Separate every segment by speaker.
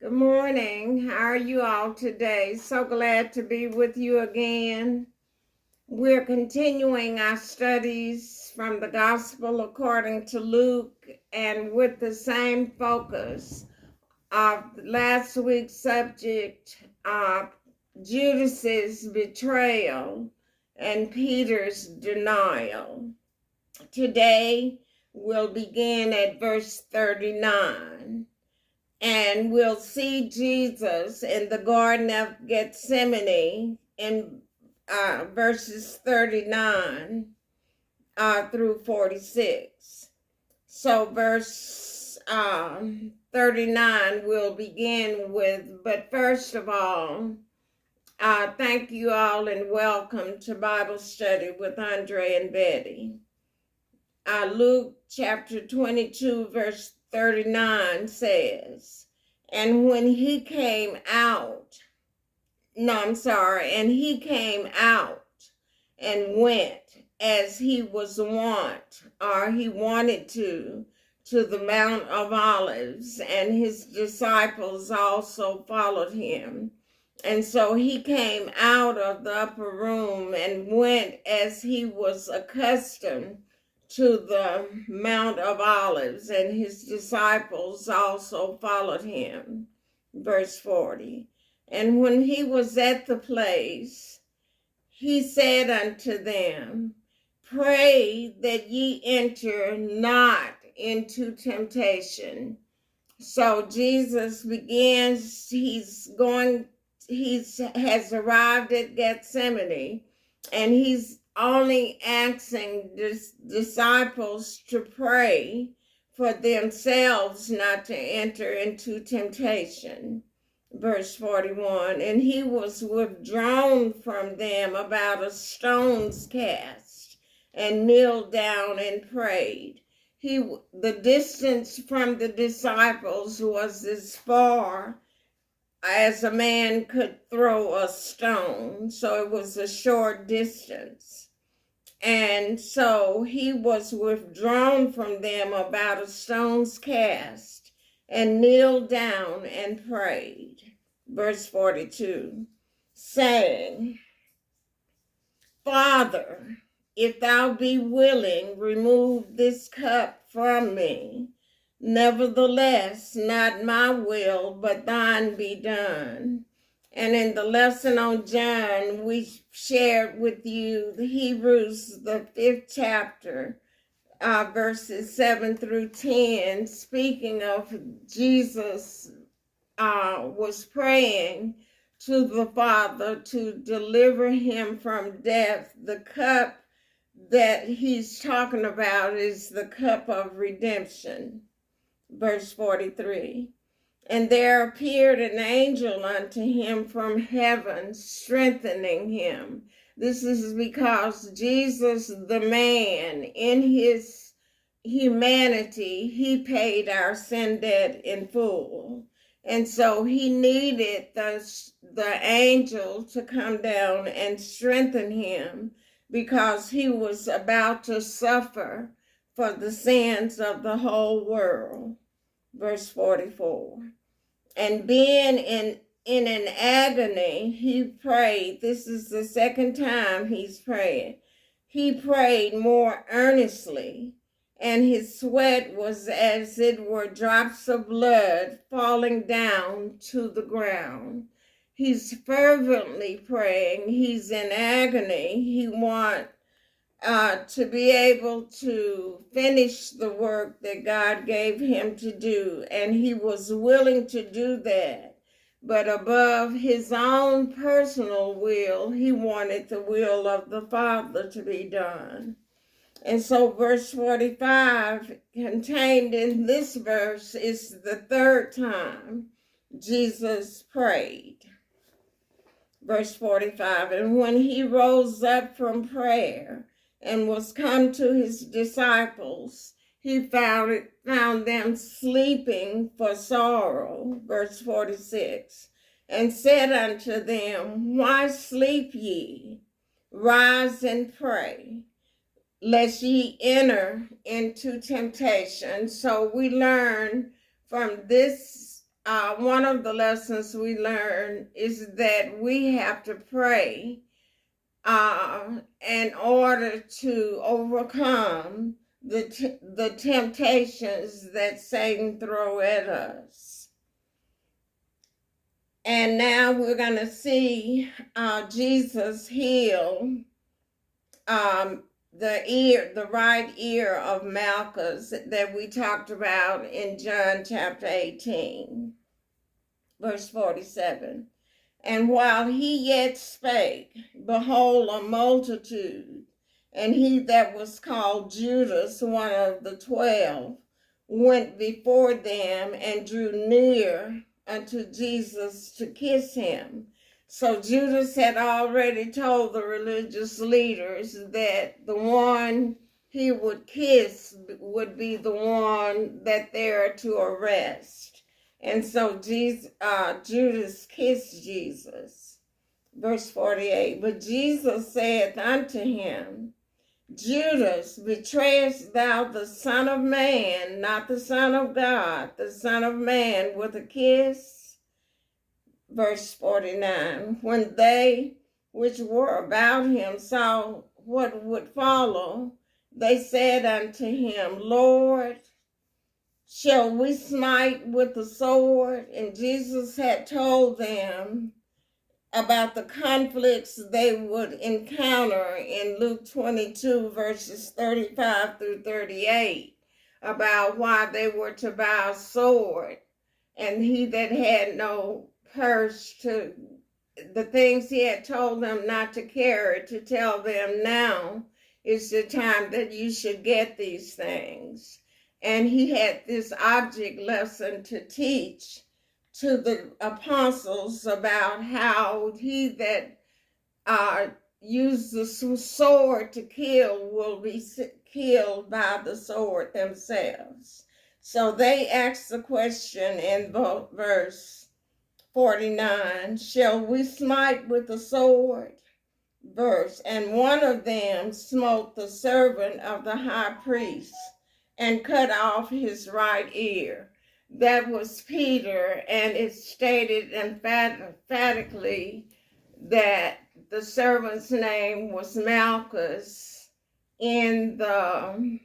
Speaker 1: Good morning. How are you all today? So glad to be with you again. We're continuing our studies from the Gospel according to Luke and with the same focus of last week's subject of Judas's betrayal and Peter's denial. Today we'll begin at verse 39. And we'll see Jesus in the Garden of Gethsemane in verses 39 through 46. So verse 39 we'll begin with, but first of all, thank you all and welcome to Bible Study with Andre and Betty. Luke chapter 22 verse 39 says, and he came out and went as he was wont, or he wanted to the Mount of Olives, and his disciples also followed him. And so he came out of the upper room and went as he was accustomed to the Mount of Olives, and his disciples also followed him. Verse 40. And when he was at the place, he said unto them, pray that ye enter not into temptation. So Jesus begins, he has arrived at Gethsemane, and he's only asking the disciples to pray for themselves not to enter into temptation. Verse 41, and he was withdrawn from them about a stone's cast, and kneeled down and prayed. The distance from the disciples was as far as a man could throw a stone, so it was a short distance. And so he was withdrawn from them about a stone's cast, and kneeled down and prayed. Verse 42, saying, Father, if thou be willing, remove this cup from me. Nevertheless, not my will, but thine be done. And in the lesson on John, we shared with you the Hebrews, the 5th chapter, verses 7 through 10, speaking of Jesus was praying to the Father to deliver him from death. The cup that he's talking about is the cup of redemption. Verse 43. And there appeared an angel unto him from heaven, strengthening him. This is because Jesus, the man, in his humanity, he paid our sin debt in full. And so he needed the angel to come down and strengthen him, because he was about to suffer for the sins of the whole world. Verse 44. And being in an agony, he prayed. This is the second time he's praying. He prayed more earnestly, and his sweat was as it were drops of blood falling down to the ground. He's fervently praying. He's in agony. He wants to be able to finish the work that God gave him to do, and he was willing to do that. But above his own personal will, he wanted the will of the Father to be done. And so verse 45, contained in this verse, is the third time Jesus prayed. Verse 45, and when he rose up from prayer and was come to his disciples, he found them sleeping for sorrow. Verse 46, and said unto them, why sleep ye? Rise and pray, lest ye enter into temptation. So we learn from this one of the lessons we learn is that we have to pray in order to overcome the temptations that Satan throw at us. And now we're going to see Jesus heal the right ear of Malchus that we talked about in John chapter 18, verse 47. And while he yet spake, behold, a multitude, and he that was called Judas, one of the 12, went before them and drew near unto Jesus to kiss him. So Judas had already told the religious leaders that the one he would kiss would be the one that they're to arrest. And so Judas kissed Jesus. Verse 48, but Jesus saith unto him, Judas, betrayest thou the Son of Man, not the Son of God, the Son of Man, with a kiss? Verse 49, when they which were about him saw what would follow, they said unto him, Lord, shall we smite with the sword? And Jesus had told them about the conflicts they would encounter in Luke 22, verses 35 through 38, about why they were to buy a sword. And he that had no purse, to the things he had told them not to carry, to tell them now is the time that you should get these things. And he had this object lesson to teach to the apostles about how he that used the sword to kill will be killed by the sword themselves. So they asked the question in verse 49, shall we smite with the sword? Verse, and one of them smote the servant of the high priest and cut off his right ear. That was Peter, and it stated emphatically that the servant's name was Malchus in the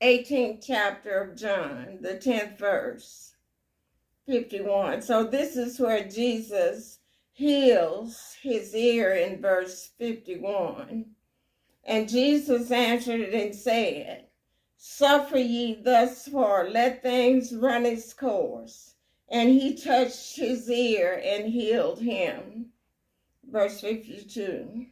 Speaker 1: 18th chapter of John, the 10th verse. 51. So this is where Jesus heals his ear in verse 51. And Jesus answered and said, suffer ye thus far, let things run its course. And he touched his ear and healed him. Verse 52.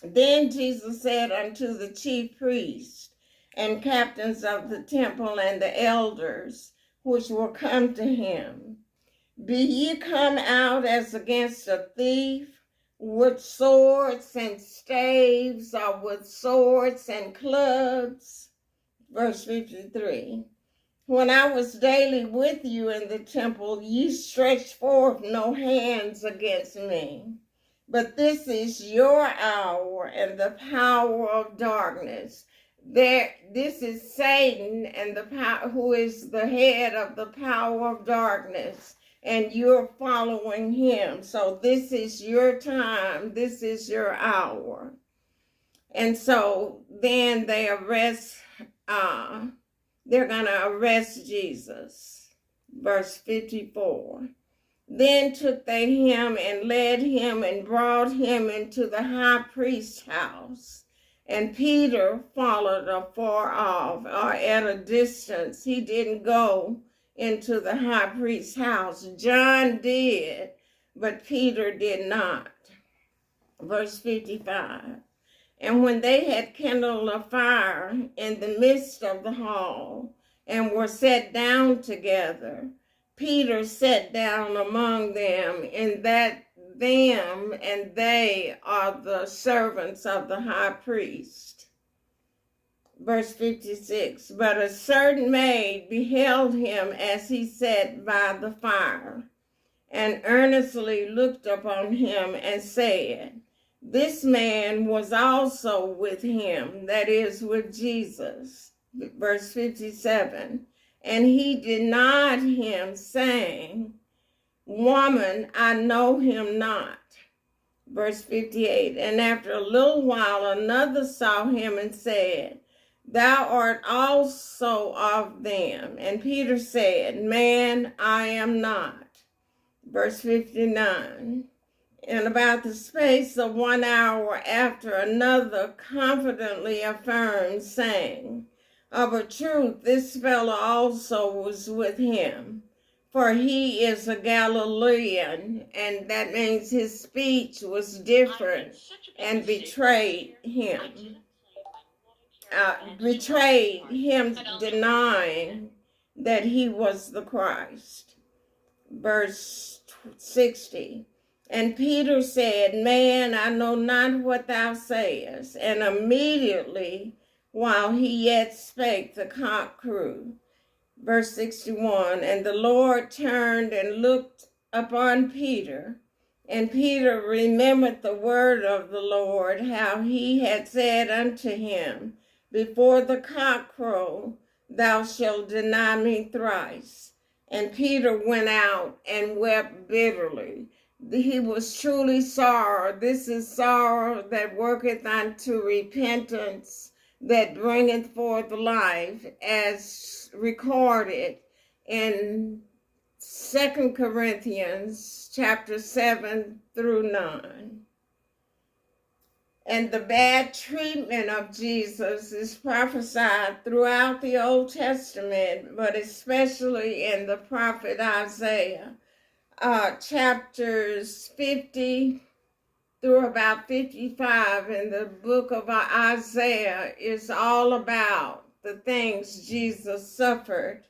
Speaker 1: Then Jesus said unto the chief priests and captains of the temple and the elders, which were come to him, be ye come out as against a thief, with swords and staves, or with swords and clubs? Verse 53. When I was daily with you in the temple, ye stretched forth no hands against me. But this is your hour and the power of darkness. This is Satan and who is the head of the power of darkness, and you're following him. So this is your time. This is your hour. And so then they're going to arrest Jesus. Verse 54. Then took they him and led him and brought him into the high priest's house. And Peter followed afar off, or at a distance. He didn't go into the high priest's house. John did, but Peter did not. Verse 55. And when they had kindled a fire in the midst of the hall, and were set down together, Peter sat down among them, in that them and they are the servants of the high priest. Verse 56, but a certain maid beheld him as he sat by the fire, and earnestly looked upon him and said, this man was also with him, that is, with Jesus. Verse 57, and he denied him, saying, Woman, I know him not. Verse 58, and after a little while another saw him and said, Thou art also of them. And Peter said, Man, I am not. Verse 59, and about the space of 1 hour after, another confidently affirmed, saying, Of a truth, this fellow also was with him, for he is a Galilean. And that means his speech was different and betrayed him. Denying that he was the Christ. Verse 60, and Peter said, Man, I know not what thou sayest. And immediately, while he yet spake, the cock crew. Verse 61, and the Lord turned and looked upon Peter, and Peter remembered the word of the Lord, how he had said unto him, Before the cock crow, thou shalt deny me thrice. And Peter went out and wept bitterly. He was truly sorrow. This is sorrow that worketh unto repentance, that bringeth forth life, as recorded in 2 Corinthians chapter 7 through 9. And the bad treatment of Jesus is prophesied throughout the Old Testament, but especially in the prophet Isaiah. Chapters 50 through about 55 in the book of Isaiah is all about the things Jesus suffered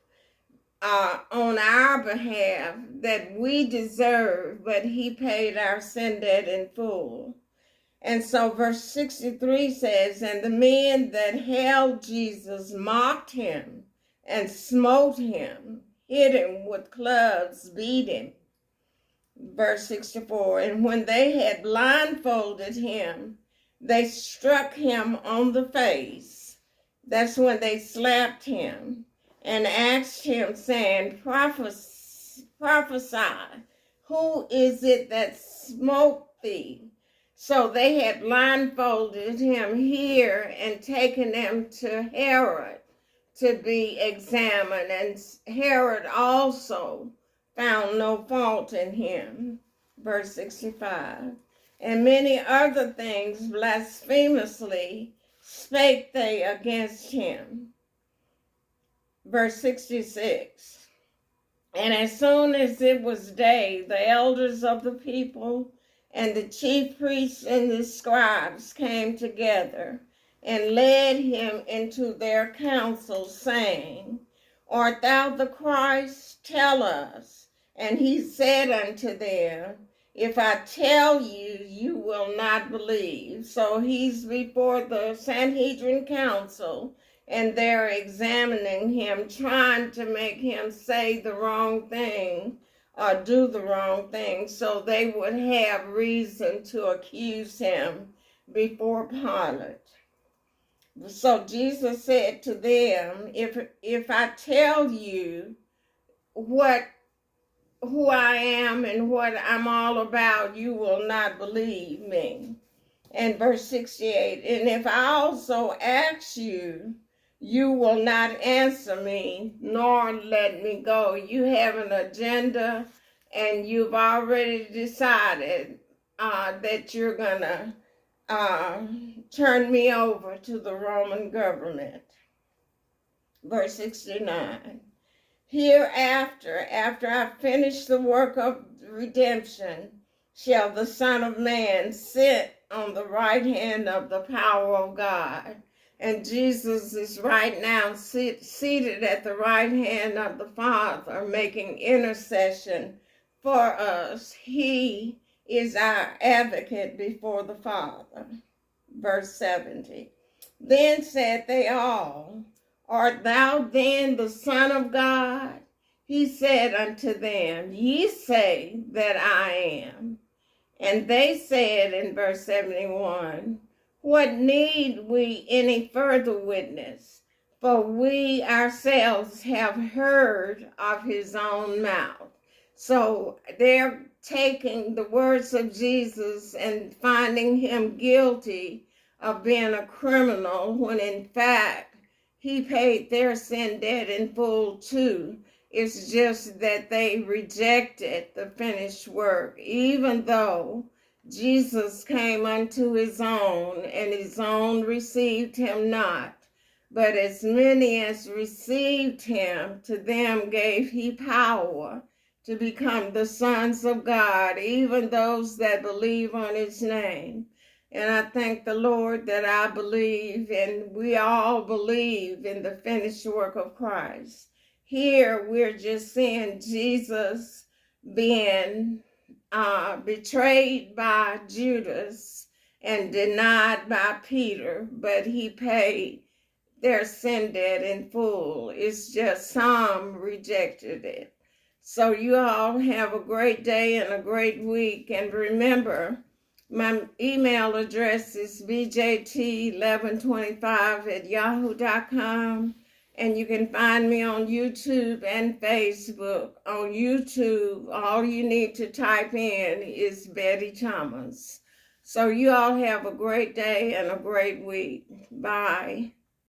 Speaker 1: on our behalf that we deserve, but he paid our sin debt in full. And so verse 63 says, And the men that held Jesus mocked him and smote him, hit him with clubs, beat him. Verse 64, and when they had blindfolded him, they struck him on the face. That's when they slapped him and asked him, saying, Prophesy, who is it that smote thee? So they had blindfolded him here and taken him to Herod to be examined, and Herod also found no fault in him. Verse 65, and many other things blasphemously spake they against him. Verse 66, and as soon as it was day, the elders of the people and the chief priests and the scribes came together and led him into their council, saying, Art thou the Christ? Tell us. And he said unto them, If I tell you, you will not believe. So he's before the Sanhedrin council, and they're examining him, trying to make him say the wrong thing or do the wrong thing, so they would have reason to accuse him before Pilate. So Jesus said to them, if I tell you who I am and what I'm all about, you will not believe me. And verse 68, and if I also ask you, you will not answer me, nor let me go. You have an agenda, and you've already decided that you're going to turn me over to the Roman government. Verse 69, hereafter, after I finish the work of redemption, shall the Son of Man sit on the right hand of the power of God. And Jesus is right now seated at the right hand of the Father, making intercession for us. He is our advocate before the Father. Verse 70. Then said they all, Art thou then the Son of God? He said unto them, Ye say that I am. And they said in verse 71, What need we any further witness? For we ourselves have heard of his own mouth. So they're taking the words of Jesus and finding him guilty of being a criminal when in fact he paid their sin debt in full too. It's just that they rejected the finished work, even though Jesus came unto his own, and his own received him not. But as many as received him, to them gave he power to become the sons of God, even those that believe on his name. And I thank the Lord that I believe, and we all believe in the finished work of Christ. Here we're just seeing Jesus being betrayed by Judas and denied by Peter, but he paid their sin debt in full. It's just some rejected it. So you all have a great day and a great week. And remember, my email address is bjt1125@yahoo.com. And you can find me on YouTube and Facebook. On YouTube, all you need to type in is Betty Thomas. So you all have a great day and a great week. Bye.